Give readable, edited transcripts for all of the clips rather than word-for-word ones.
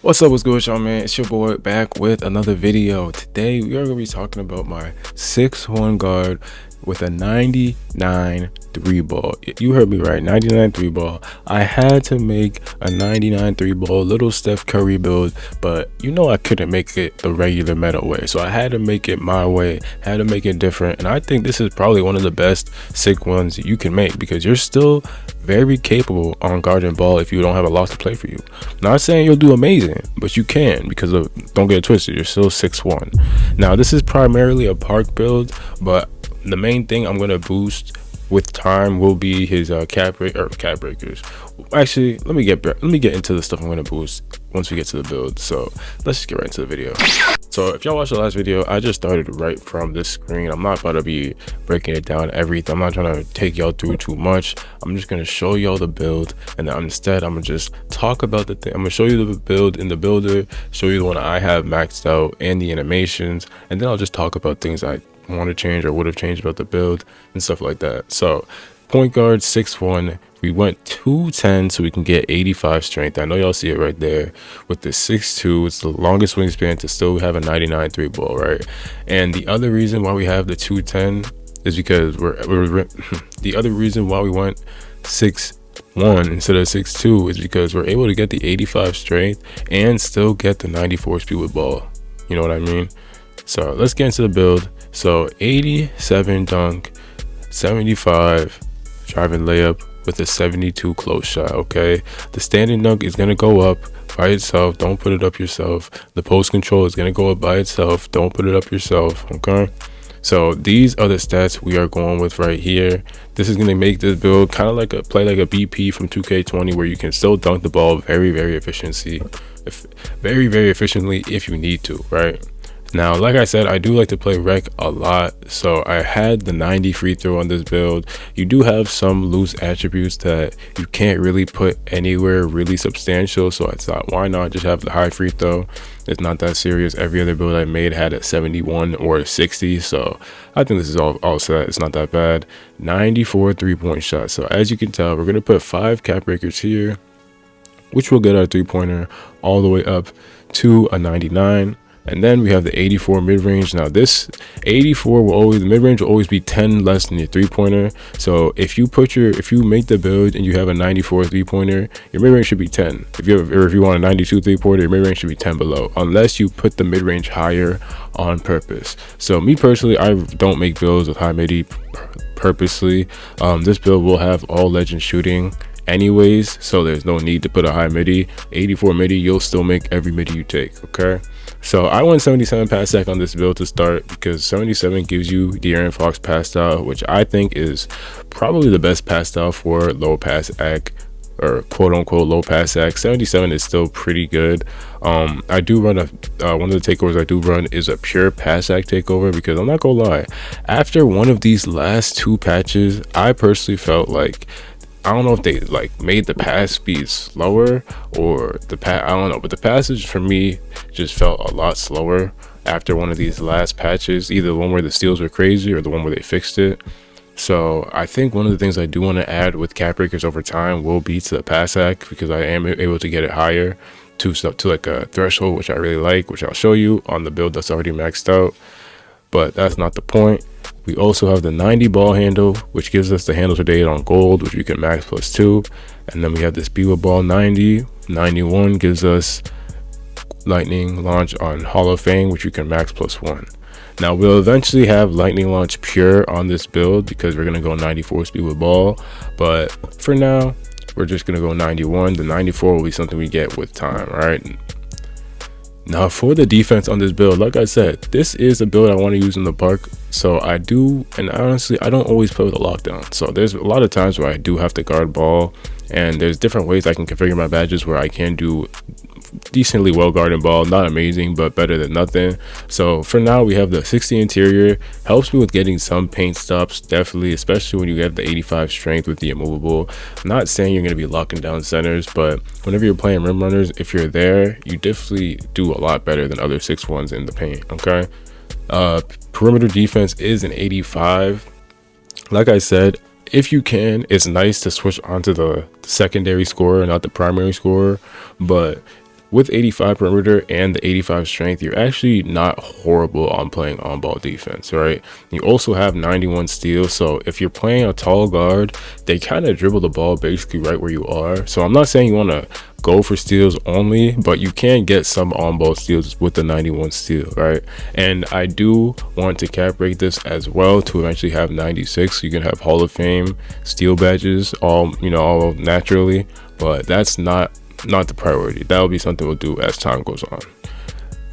What's up, what's good with y'all, man? It's your boy back with another video. Today we are going to be talking about my 6'1" guard with a 99 3 ball. You heard me right, 99 3 ball. I had to make a 99 3 ball, little Steph Curry build, but you know I couldn't make it the regular meta way, so I had to make it my way, had to make it different. And I think this is probably one of the best 6'1s you can make, because you're still very capable on guard and ball if you don't have a lot to play for you. Not saying you'll do amazing, but you can, because of, don't get it twisted, you're still 6'1". Now this is primarily a park build, but the main thing I'm gonna boost with time will be his cap breakers. Actually, let me get into the stuff I'm gonna boost once we get to the build. So let's just get right into the video. So if y'all watched the last video, I just started right from this screen. I'm not about to be breaking it down everything. I'm not trying to take y'all through too much. I'm just gonna show y'all the build, and then instead I'm gonna just talk about the thing. I'm gonna show you the build in the builder, show you the one I have maxed out and the animations, and then I'll just talk about things I want to change or would have changed about the build and stuff like that. So point guard 6'1", we went 210 so we can get 85 strength. I know y'all see it right there. With the 6'2", it's the longest wingspan to still have a 99 3 ball, right? And the other reason why we have the 210 is because the other reason why we went 6'1" instead of 6'2" is because we're able to get the 85 strength and still get the 94 speed with ball. You know what I mean? So let's get into the build. So 87 dunk, 75 driving layup with a 72 close shot. Okay, the standing dunk is gonna go up by itself, don't put it up yourself. The post control is gonna go up by itself, don't put it up yourself. Okay, so these are the stats we are going with right here. This is gonna make this build kind of like a BP from 2K20, where you can still dunk the ball very efficiently if you need to, right? Now, like I said, I do like to play rec a lot, so I had the 90 free throw on this build. You do have some loose attributes that you can't really put anywhere really substantial, so I thought, why not just have the high free throw? It's not that serious. Every other build I made had a 71 or a 60, so I think this is all set. It's not that bad. 94 3-point shots. So as you can tell, we're going to put 5 cap breakers here, which will get our 3-pointer all the way up to a 99. And then we have the 84 mid-range. Now this 84 will always, the mid-range will always be 10 less than your 3-pointer. So if you make the build and you have a 94 3-pointer, your mid-range should be 10. If you want a 92 3-pointer, your mid-range should be 10 below, unless you put the mid-range higher on purpose. So me personally, I don't make builds with high midi purposely. This build will have all legend shooting anyways, so there's no need to put a high midi. 84 midi, you'll still make every midi you take. Okay, so I went 77 pass sec on this build to start, because 77 gives you De'Aaron Fox pass style, which I think is probably the best pass style for low pass ac, or quote unquote low pass ac. 77 is still pretty good. I do run one of the takeovers I do run is a pure pass ac takeover, because I'm not gonna lie, after one of these last 2 patches, I personally felt like, I don't know if they like made the pass speed slower or I don't know, but the passage for me just felt a lot slower after one of these last patches, either the one where the steals were crazy or the one where they fixed it. So I think one of the things I do want to add with cap breakers over time will be to the pass ac, because I am able to get it higher to like a threshold, which I really like, which I'll show you on the build that's already maxed out. But that's not the point. We also have the 90 ball handle, which gives us the handle today on gold, which we can max +2. And then we have the speed with ball 90. 91 gives us lightning launch on Hall of Fame, which we can max +1. Now we'll eventually have lightning launch pure on this build, because we're going to go 94 speed with ball. But for now, we're just going to go 91. The 94 will be something we get with time, right? Now for the defense on this build, like I said, this is a build I want to use in the park. So I do, and honestly, I don't always play with a lockdown. So there's a lot of times where I do have to guard ball, and there's different ways I can configure my badges where I can do decently well guarding ball. Not amazing, but better than nothing. So for now, we have the 60 interior, helps me with getting some paint stops, definitely, especially when you have the 85 strength with the immovable. I'm not saying you're going to be locking down centers, but whenever you're playing rim runners, if you're there, you definitely do a lot better than other 6'1s in the paint. Okay, perimeter defense is an 85. Like I said, if you can, it's nice to switch onto the secondary scorer, not the primary scorer, but with 85 perimeter and the 85 strength, you're actually not horrible on playing on-ball defense, right? You also have 91 steal, so if you're playing a tall guard, they kind of dribble the ball basically right where you are. So I'm not saying you want to go for steals only, but you can get some on-ball steals with the 91 steal, right? And I do want to cap break this as well to eventually have 96. So you can have Hall of Fame steal badges all naturally, but that's not the priority. That will be something we'll do as time goes on.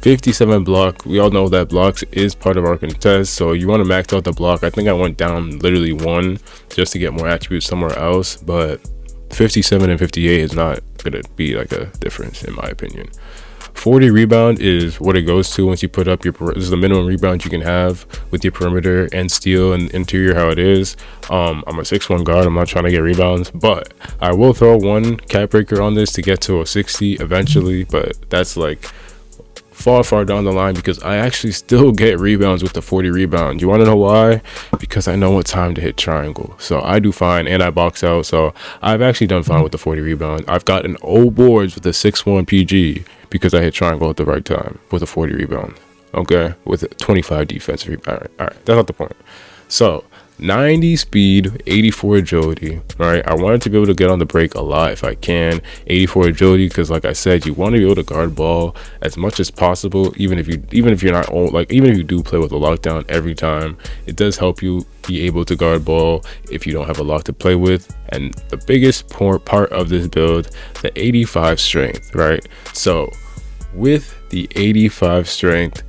57 block, we all know that blocks is part of our contest, so you want to max out the block. I think I went down literally 1 just to get more attributes somewhere else, but 57 and 58 is not gonna be like a difference in my opinion. 40 rebound is what it goes to once you put up your, this is the minimum rebound you can have with your perimeter and steal and interior how it is. I'm a 6'1" guard, I'm not trying to get rebounds, but I will throw one cap breaker on this to get to a 60 eventually, but that's like far down the line because I actually still get rebounds with the 40 rebound. You want to know why? Because I know what time to hit triangle, so I do fine, and I box out, so I've actually done fine with the 40 rebound. I've gotten 0 boards with the 6'1" PG because I hit triangle at the right time with a 40 rebound, okay, with a 25 defensive rebound. All right, that's not the point. So 90 speed, 84 agility, right? I wanted to be able to get on the break a lot if I can. 84 agility because, like I said, you want to be able to guard ball as much as possible, even if you're not old, like even if you do play with a lockdown every time, it does help you be able to guard ball if you don't have a lock to play with. And the biggest part of this build, the 85 strength, right? So with the 85 strength,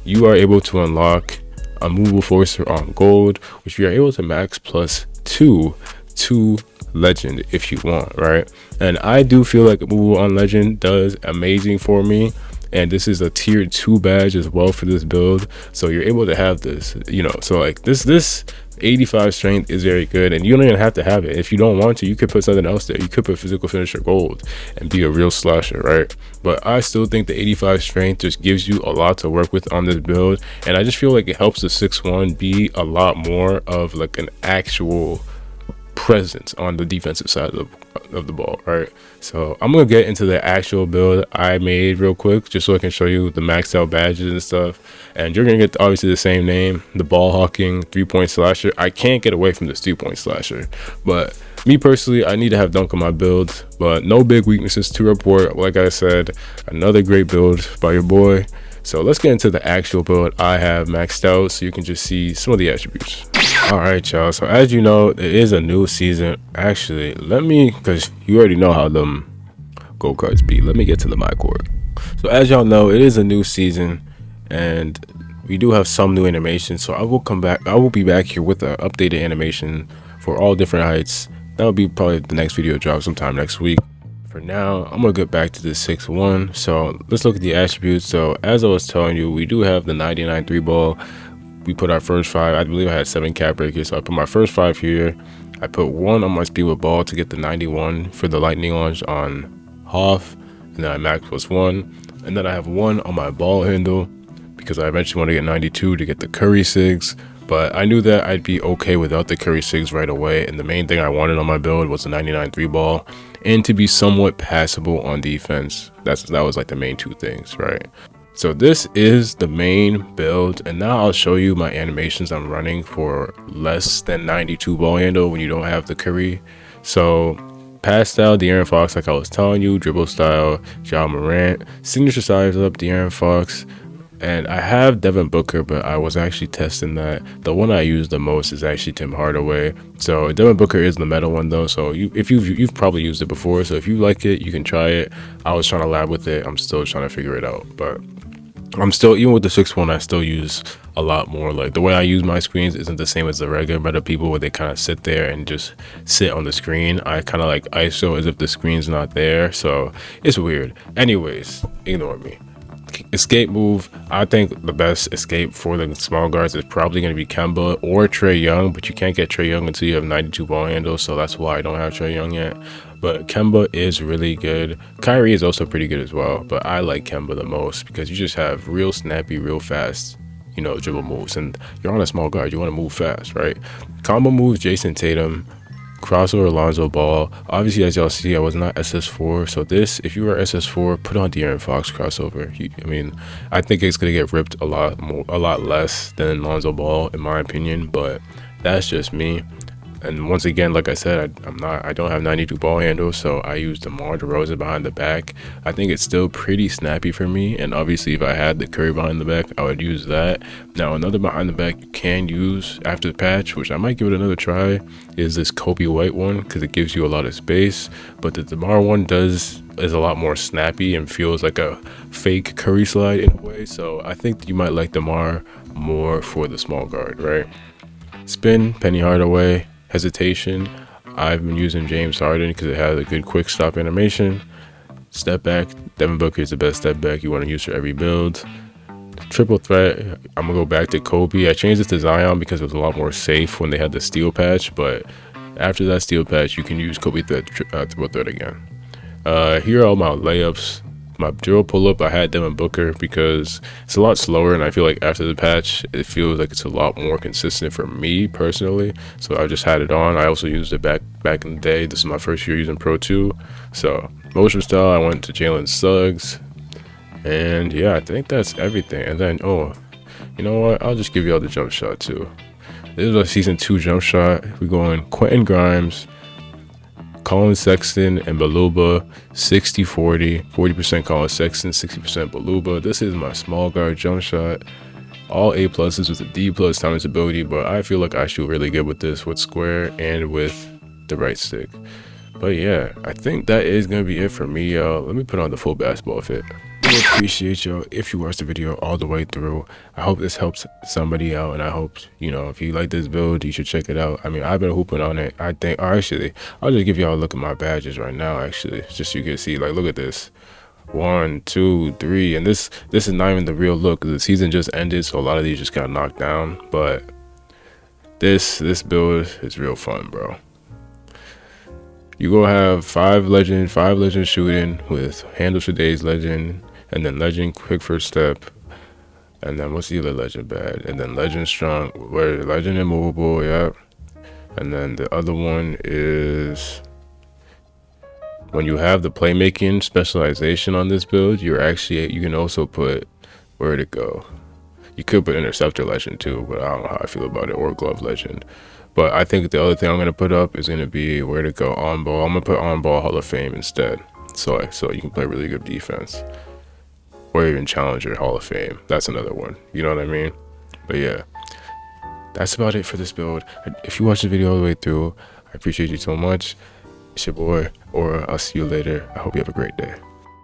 you are able to unlock a movable forcer on gold, which you are able to max +2 to legend if you want, right? And I do feel like movable on legend does amazing for me, and this is a tier 2 badge as well for this build, so you're able to have this, you know, so like this 85 strength is very good, and you don't even have to have it. If you don't want to, you could put something else there. You could put physical finisher gold and be a real slasher, right? But I still think the 85 strength just gives you a lot to work with on this build, and I just feel like it helps the 6'1" be a lot more of like an actual presence on the defensive side of the ball, right? So I'm gonna get into the actual build I made real quick just so I can show you the maxed out badges and stuff, and you're gonna get obviously the same name, the ball hawking 3-point slasher. I can't get away from this 2-point slasher, but me personally, I need to have dunk on my build, but no big weaknesses to report. Like I said, another great build by your boy. So let's get into the actual build I have maxed out so you can just see some of the attributes. All right, y'all, so as you know, it is a new season. Actually, because you already know how them go cards be, let me get to the my court. So as y'all know, it is a new season and we do have some new animations, so I will be back here with an updated animation for all different heights. That will be probably the next video drop sometime next week. For now, I'm gonna get back to the 6'1". So let's look at the attributes. So as I was telling you, we do have the 99 3 ball. We put our first 5. I believe I had 7 cap breakers, so I put my first 5 here. I put 1 on my speed with ball to get the 91 for the lightning launch on Hoff, and then I max +1, and then I have 1 on my ball handle because I eventually want to get 92 to get the Curry SIGS. But I knew that I'd be okay without the Curry SIGS right away, and the main thing I wanted on my build was the 99 3 ball and to be somewhat passable on defense. That was like the main 2 things, right? So this is the main build, and now I'll show you my animations I'm running for less than 92 ball handle when you don't have the Curry. So pass style, De'Aaron Fox, like I was telling you, dribble style, Ja Morant, signature size up, De'Aaron Fox. And I have Devin Booker, but I was actually testing that. The one I use the most is actually Tim Hardaway. So Devin Booker is the meta one though. So if you've probably used it before. So if you like it, you can try it. I was trying to lab with it. I'm still trying to figure it out. But I'm still, even with the 6'1", I still use a lot more. Like the way I use my screens isn't the same as the regular meta people where they kind of sit there and just sit on the screen. I kind of like ISO as if the screen's not there. So it's weird. Anyways, ignore me. Escape move, I think the best escape for the small guards is probably going to be Kemba or Trae Young, but you can't get Trae Young until you have 92 ball handles, so that's why I don't have Trae Young yet. But Kemba is really good. Kyrie is also pretty good as well, but I like Kemba the most because you just have real snappy, real fast, you know, dribble moves, and you're on a small guard, you want to move fast, right? Combo moves, Jason Tatum. crossover Lonzo Ball. Obviously, as y'all see, I was not SS4. So this, if you were SS4, put on De'Aaron Fox crossover. I mean, I think it's gonna get ripped a lot less than Lonzo Ball, in my opinion. But that's just me. And once again, like I said, I don't have 92 ball handles, so I use DeMar DeRozan behind the back. I think it's still pretty snappy for me, and obviously if I had the Curry behind the back, I would use that. Now another behind the back you can use after the patch, which I might give it another try, is this Kobe White one, because it gives you a lot of space. But the DeMar one is a lot more snappy and feels like a fake Curry slide in a way. So I think you might like DeMar more for the small guard, right? Spin, Penny Hardaway. Hesitation, I've been using James Harden because it has a good quick stop animation. Step back, Devin Booker is the best step back you want to use for every build. Triple threat, I'm gonna go back to Kobe. I changed this to Zion because it was a lot more safe when they had the steel patch, but after that steel patch you can use Kobe triple threat again. Here are all my layups. My drill pull-up, I had Devin Booker because it's a lot slower, and I feel like after the patch it feels like it's a lot more consistent for me personally, so I just had it on. I also used it back in the day. This is my first year using Pro 2. So motion style, I went to Jalen Suggs, and yeah, I think that's everything. And then, oh, you know what, I'll just give you all the jump shot too. This is a season 2 jump shot. We're going Quentin Grimes, Colin Sexton, and Baluba. 60-40, 40% Colin Sexton, 60% Baluba. This is my small guard jump shot. All A pluses with a D plus timeless ability, but I feel like I shoot really good with this, with square and with the right stick. But yeah, I think that is gonna be it for me, y'all. Let me put on the full basketball fit. I appreciate y'all if you watched the video all the way through. I hope this helps somebody out, and I hope, you know, if you like this build, you should check it out. I mean, I've been hooping on it. I think, actually, I'll just give y'all a look at my badges right now, actually, just so you can see. Like, look at this. 1, 2, 3, and this is not even the real look, because the season just ended, so a lot of these just got knocked down. But this build is real fun, bro. You go have 5 legend shooting with handles for days legend, and then legend quick first step, and then what's the other legend bad, and then legend strong, where legend immovable, yeah. And then the other one is when you have the playmaking specialization on this build, you can also put, where'd it go? You could put interceptor legend too, but I don't know how I feel about it, or glove legend. But I think the other thing I'm gonna put up is gonna be, where to go, on ball. I'm gonna put on ball Hall of Fame instead, so you can play really good defense, or even challenger Hall of Fame. That's another one, you know what I mean? But yeah, that's about it for this build. If you watched the video all the way through, I appreciate you so much. It's your boy, or I'll see you later. I hope you have a great day.